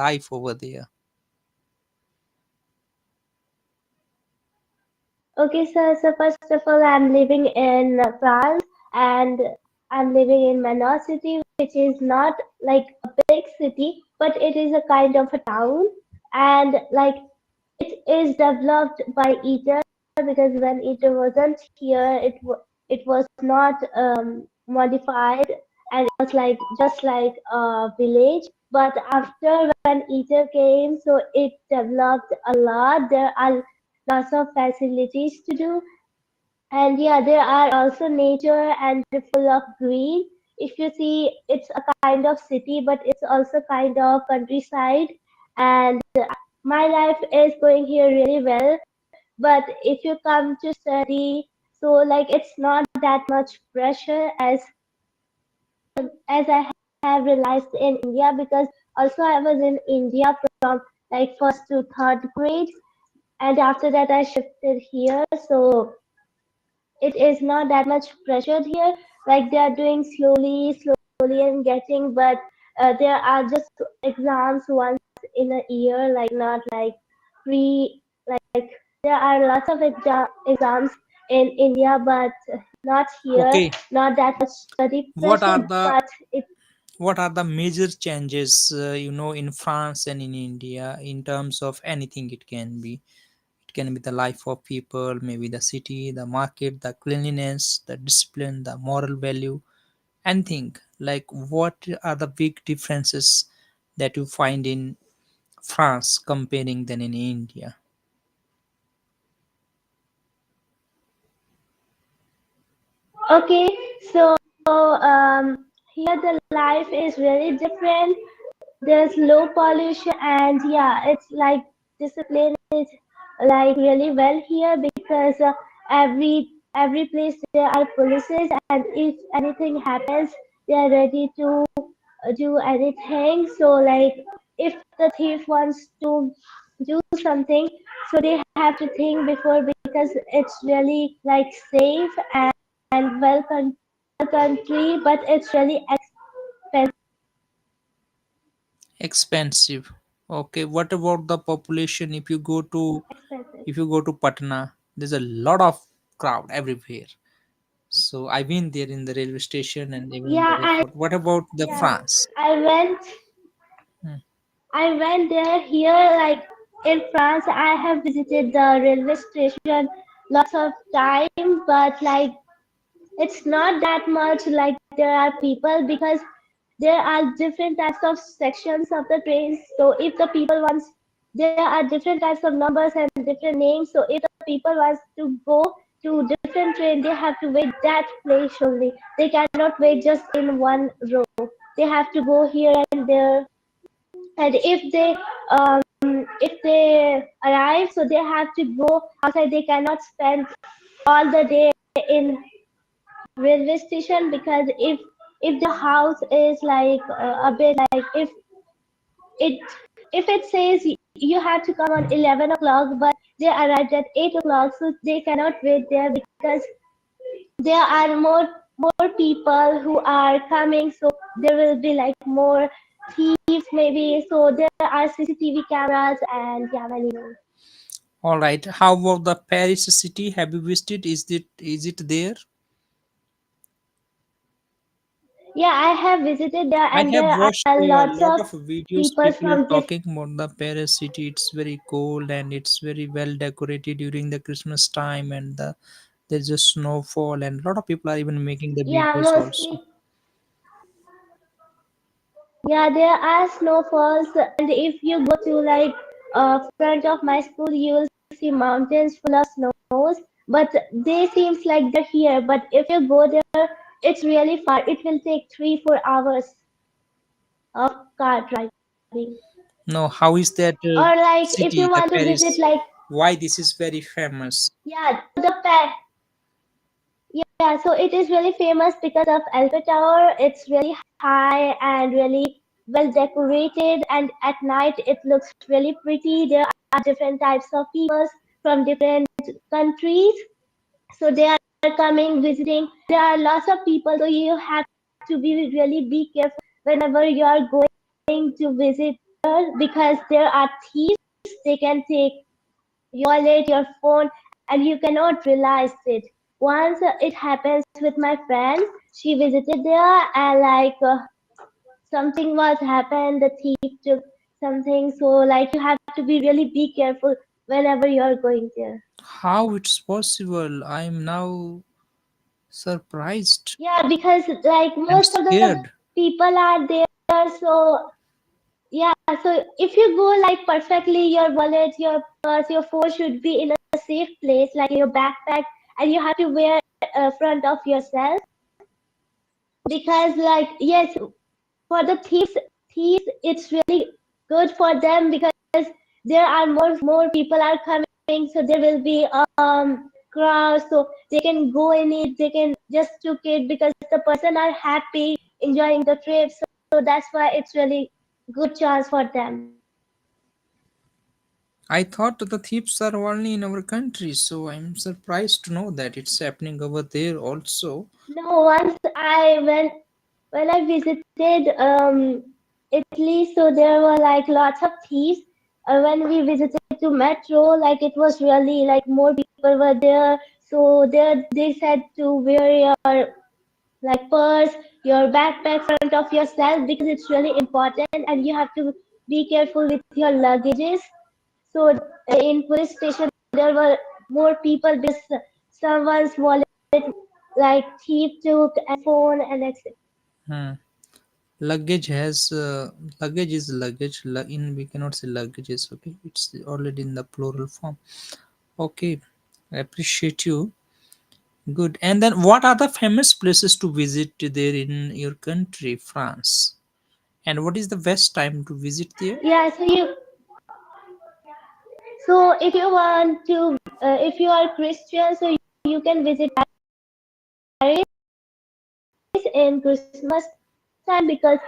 life over there? Okay, so first of all, I'm living in France, and I'm living in Manor city, which is not like a big city, but it is a kind of a town, and like it is developed by ITER because when ITER wasn't here, it was not modified, and it was like just like a village. But after when ITER came, so it developed a lot. There are lots of facilities to do, and yeah, there are also nature and full of green. If you see, it's a kind of city, but it's also kind of countryside. And my life is going here really well. But if you come to study, so like it's not that much pressure as I have realized in India, because also I was in India from like first to third grade, and after that I shifted here. So it is not that much pressured here. Like they are doing slowly and getting, but there are just exams once in a year, like not like pre. Like there are lots of exams in India, but not here. Okay, Not that much study what are pressure, the but it. major changes, in France and in India in terms of anything? It can be the life of people, maybe the city, the market, the cleanliness, the discipline, the moral value, anything. Like, what are the big differences that you find in France comparing than in India? Okay, so here the life is really different. There's low pollution, and yeah, it's like discipline is like really well here because every place there are polices, and if anything happens, they are ready to do anything. So like if the thief wants to do something, so they have to think before, because it's really like safe and well country, but it's really Expensive. Okay, what about the population? expensive. If you go to Patna, there's a lot of crowd everywhere. So I've been there in the railway station and even in the Yeah, airport. What about the yeah, France? I went Hmm. I went there here, like in France. I have visited the railway station lots of time, but like it's not that much like there are people, because there are different types of sections of the trains. So if the people wants, there are different types of numbers and different names. So if the people wants to go to different train, they have to wait that place only. They cannot wait just in one row. They have to go here and there. And if they arrive, so they have to go outside. They cannot spend all the day in railway station, because if the house is like a bit like it if it says you have to come on 11 o'clock, but they arrived at 8 o'clock, so they cannot wait there because there are more people who are coming, so there will be like more thieves maybe. So there are CCTV cameras, and yeah, many more. All right. How about the Paris city? Have you visited? Is it there? Yeah, I have visited there, I and have there watched are a lots lot of of videos. people People are from different. talking about the Paris city. It's very cold and it's very well decorated during the Christmas time, and there's a snowfall, and a lot of people are even making the Yeah, videos also. mostly. Yeah, there are snowfalls, and if you go to like front of my school, you will see mountains full of snows. But they seems like they're here. But if you go there, it's really far. It will take 3-4 hours of car driving. No, how is that Or like if city, you the want to visit Paris? like, Why this is very famous? yeah, yeah, so it is really famous because of Eiffel Tower. It's really high and really well decorated, and at night it looks really pretty. There are different types of people from different countries, so they are coming visiting. There are lots of people, so you have to be really be careful whenever you are going to visit because there are thieves. They can take your wallet, your phone, and you cannot realize it. Once it happens with my friend, she visited there and something was happened. The thief took something, so like you have to be really be careful whenever you're going there. How it's possible? I'm now surprised Yeah, because like and most of the scared. people are there, so yeah, so if you go like perfectly, your wallet, your purse, your phone should be in a safe place, like in your backpack, and you have to wear front of yourself because, like, yes, for the thieves, it's really good for them because there are more people are coming, so there will be crowds, so they can go in it, they can just took it because the person are happy enjoying the trip, so that's why it's really good chance for them. I thought the thieves are only in our country, so I'm surprised to know that it's happening over there also. No, once I when I visited Italy, so there were like lots of thieves. When we visited to metro, like it was really like more people were there. So there they said to wear your like purse, your backpack front of yourself because it's really important and you have to be careful with your luggages. So in police station there were more people because someone's wallet like thief took and phone and etc. Hmm. Luggage has luggage is luggage. In we cannot say luggages. Okay, it's already in the plural form. Okay, I appreciate you. Good. And then, what are the famous places to visit there in your country, France? And what is the best time to visit there? Yeah, so if you want to if you are Christian, so you can visit Paris in Christmas time because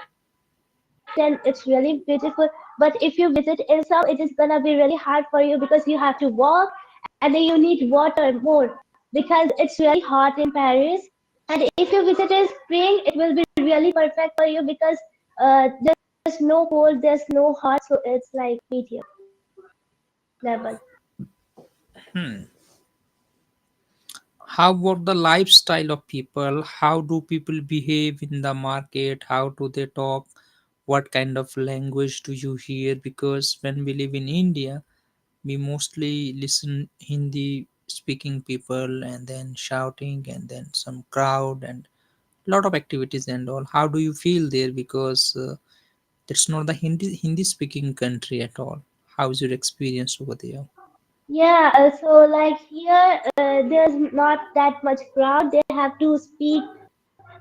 then it's really beautiful. But if you visit in summer, it is gonna be really hard for you because you have to walk and then you need water more because it's really hot in Paris. And if you visit in spring, it will be really perfect for you because there's no cold, there's no hot, so it's like medium level. Hmm. How about the lifestyle of people? How do people behave in the market? How do they talk? What kind of language do you hear? Because when we live in India, we mostly listen Hindi speaking people and then shouting and then some crowd and lot of activities and all. How do you feel there? Because it's not the Hindi speaking country at all. How is your experience over there? Yeah, so like here, there's not that much crowd. They have to speak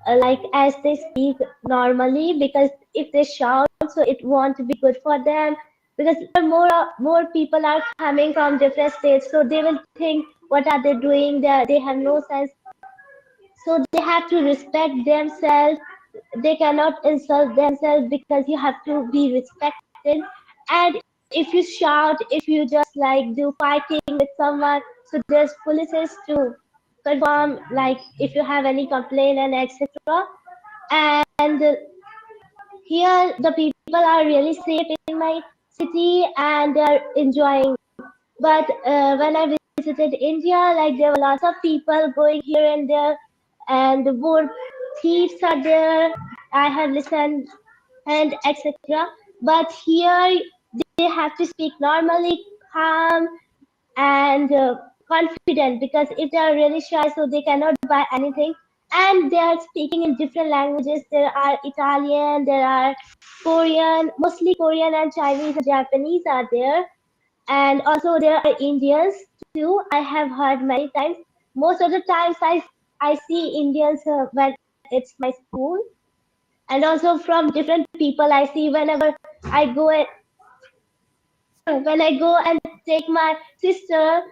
like as they speak normally because if they shout, so it won't be good for them because more people are coming from different states, so they will think what are they doing? They have no sense, so they have to respect themselves. They cannot insult themselves because you have to be respected. And if you shout, if you just like do fighting with someone, so there's policies to confirm like if you have any complaint and etc. And here the people are really safe in my city and they're enjoying. But when I visited India, like there were lots of people going here and there, and more thieves are there. I have listened and etc. But here they have to speak normally, calm, and confident because if they are really shy, so they cannot buy anything. And they are speaking in different languages. There are Italian, there are Korean, mostly Korean and Chinese and Japanese are there, and also there are Indians too. I have heard many times. Most of the times I see Indians when it's my school, and also from different people I see whenever I go when I go and take my sister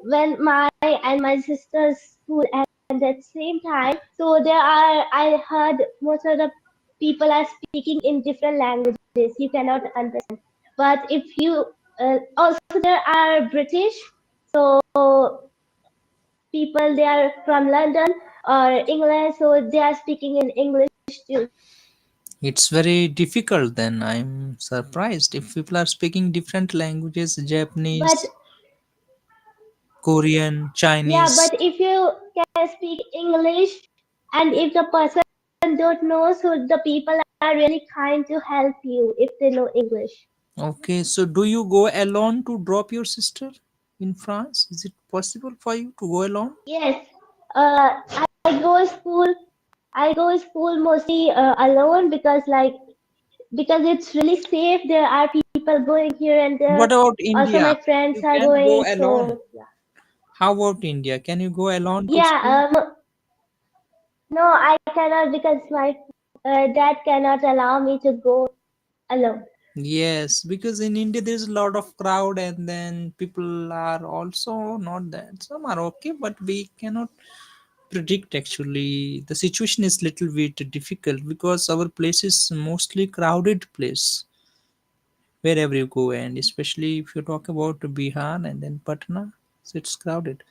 when my and my sister's school and at same time. So there are I heard most of the people are speaking in different languages. You cannot understand. But if you also there are British, so people they are from London or England, so they are speaking in English too. It's very difficult then. I'm surprised if people are speaking different languages, But Japanese, Korean, yeah, Chinese. but if you can speak English and if the person don't know, so the people are really kind to help you if they know English. Okay, so do you go alone to drop your sister in France? Is it possible for you to go alone? Yes, I go school. I go school mostly alone because it's really safe. There are people going here and What there. about Also, India? my friends You are can go going. alone. So yeah, How about India? Can you go alone to school? yeah. No, I cannot because my dad cannot allow me to go alone. Yes, because in India there's a lot of crowd and then people are also not that. Some are okay, but we cannot predict actually. The situation is little bit difficult because our place is mostly crowded place wherever you go, and especially if you talk about Bihar and then Patna, so it's crowded.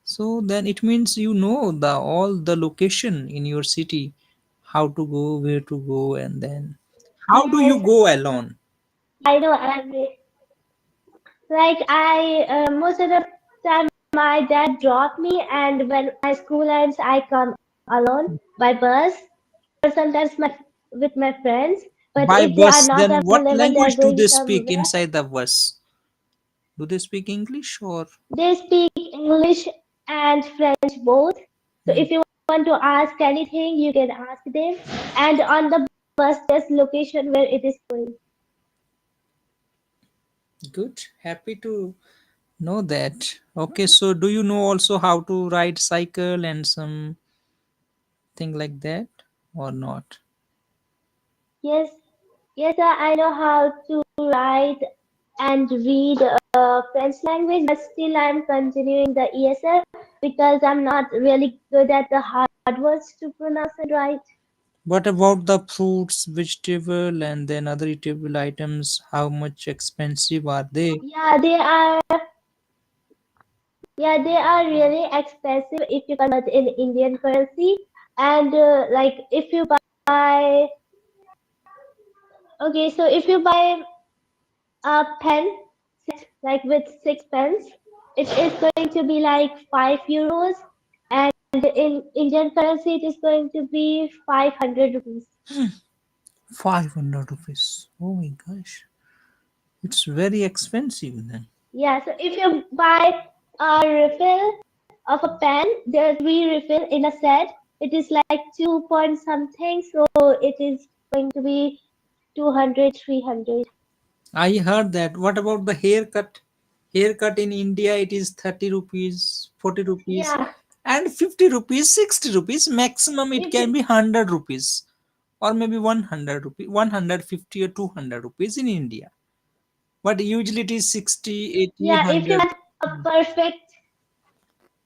So then it means you know the all the location in your city, how to go, where to go, and then how do you Yes, go alone? I know every. Like I most of the time my dad dropped me, and when my school ends, I come alone by bus or sometimes with my friends. But By if they are bus, not then what available, they are language do going they speak somewhere. inside the bus? Do they speak English or? They speak English and French both. So Hmm, if you want to ask anything, you can ask them. And on the bus, there's location where it is going. good. Happy to know that. Okay, so do you know also how to ride cycle and something like that or not? Yes, yes, sir, I know how to write and read French language, but still I'm continuing the ESL because I'm not really good at the hard words to pronounce it right. What about the fruits, vegetable, and then other eatable items? How much expensive are they? Yeah, they are. Yeah, they are really expensive if you convert in Indian currency. And like if you buy, okay, so if you buy a pen like with six pens, it is going to be like €5, and in Indian currency, it is going to be 500 rupees. 500 rupees. Oh my gosh, it's very expensive then. Yeah, so if you buy a refill of a pen, there's three refill in a set. It is like 2 point something, so it is going to be 200, 300. I heard that. What about the haircut? Haircut in India, it is 30 rupees, 40 rupees, Yeah, and 50 rupees, 60 rupees. Maximum, it if you, can be 100 rupees, or maybe 100 rupees, 150 or 200 rupees in India. But usually it is 60, 80, yeah, if you 100. want a perfect,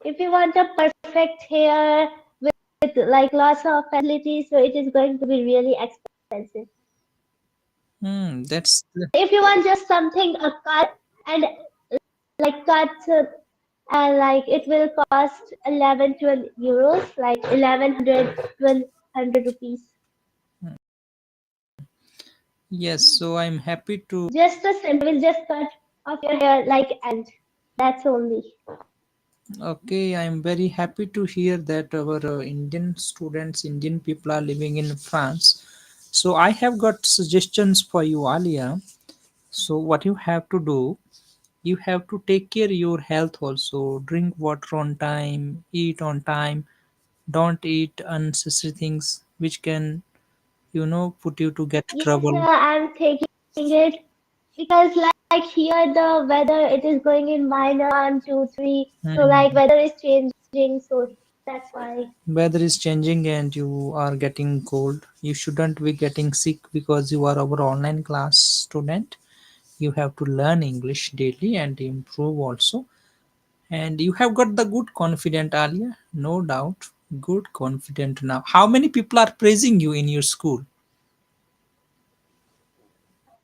if you want a perfect hair with like lots of facilities, so it is going to be really expensive. That's If you want just something a cut and like cut and like it will cost 11 €12, like 1100 1200 rupees. yes. So I'm happy to. Just a simple, just cut off your hair like and that's only. Okay, I'm very happy to hear that our Indian students, Indian people are living in France. So I have got suggestions for you, Alia. So what you have to do, you have to take care your health also. Drink water on time, eat on time. Don't eat unnecessary things which can, put you to get Yes, sir, trouble. I'm taking it because like here the weather it is going in -1, -2, -3. So like Hmm. weather is changing, so that's why. Weather is changing and you are getting cold. You shouldn't be getting sick because you are our online class student. You have to learn English daily and improve also. And you have got the good confident, Alia, no doubt. Good confident now. How many people are praising you in your school?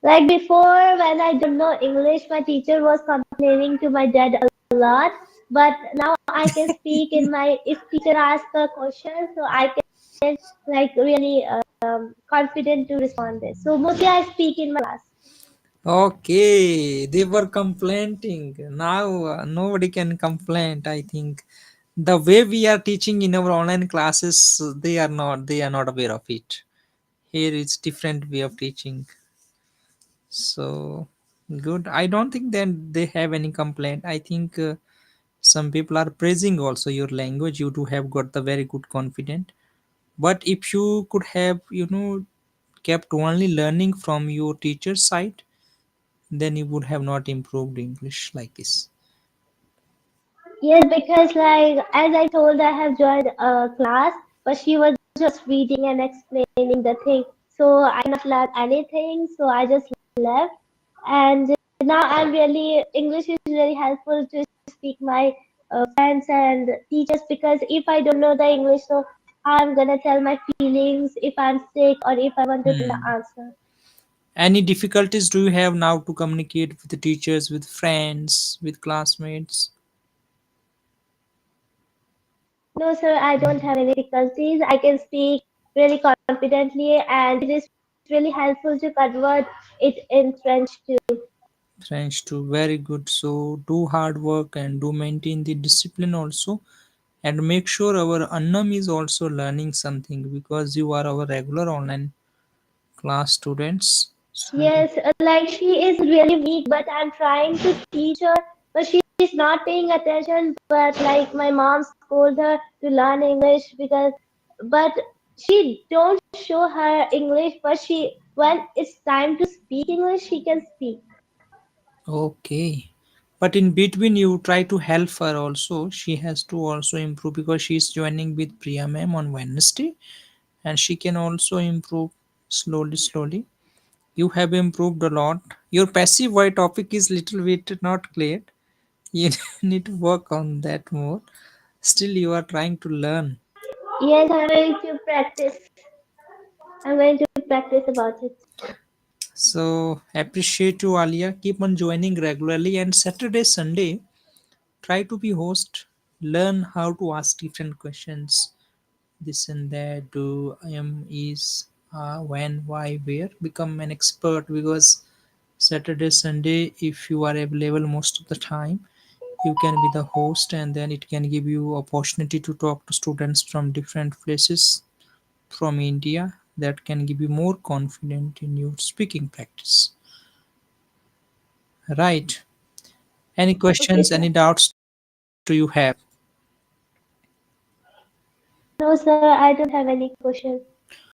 Like before, when I don't know English, my teacher was complaining to my dad a lot. But now I can speak in my, if teacher asks a question, so I can like really confident to respond this. So mostly I speak in my class. Okay, they were complaining. Now nobody can complain. I think the way we are teaching in our online classes, they are not aware of it. Here it's different way of teaching. So good. I don't think then they have any complaint. I think some people are praising also your language. You do have got the very good confident. But if you could have, kept only learning from your teacher's side, then you would have not improved English like this. Yes, because like as I told, I have joined a class, but she was just reading and explaining the thing. So I not learn anything, so I just left. And now I'm really English is really helpful to speak my friends and teachers because if I don't know the English, so how I'm gonna tell my feelings if I'm sick or if I want to tell Hmm. the answer. Any difficulties do you have now to communicate with the teachers, with friends, with classmates? No, sir, I don't have any difficulties. I can speak really confidently, and it is really helpful to convert it in French too. French too, very good. So do hard work and do maintain the discipline also, and make sure our Annam is also learning something because you are our regular online class students. So Yes, like she is really weak, but I'm trying to teach her, but she's not paying attention. But like my mom scolded her to learn English but she don't show her English, but she, when it's time to speak English, she can speak. okay. But in between, you try to help her also. She has to also improve because she's joining with Priya ma'am on Wednesday, and she can also improve slowly, slowly. You have improved a lot. Your passive voice topic is little bit not clear. You need to work on that more. Still, you are trying to learn. Yes, I'm going to practice. I'm going to practice about it. So appreciate you, Alia. Keep on joining regularly. And Saturday, Sunday, try to be host. Learn how to ask different questions. This and that. Do, am, is, when, why, where. Become an expert because Saturday, Sunday, if you are available most of the time, you can be the host, and then it can give you opportunity to talk to students from different places from India. That can give you more confident in your speaking practice, right? Any Okay, questions, any sir. doubts do you have? No, sir, I don't have any question.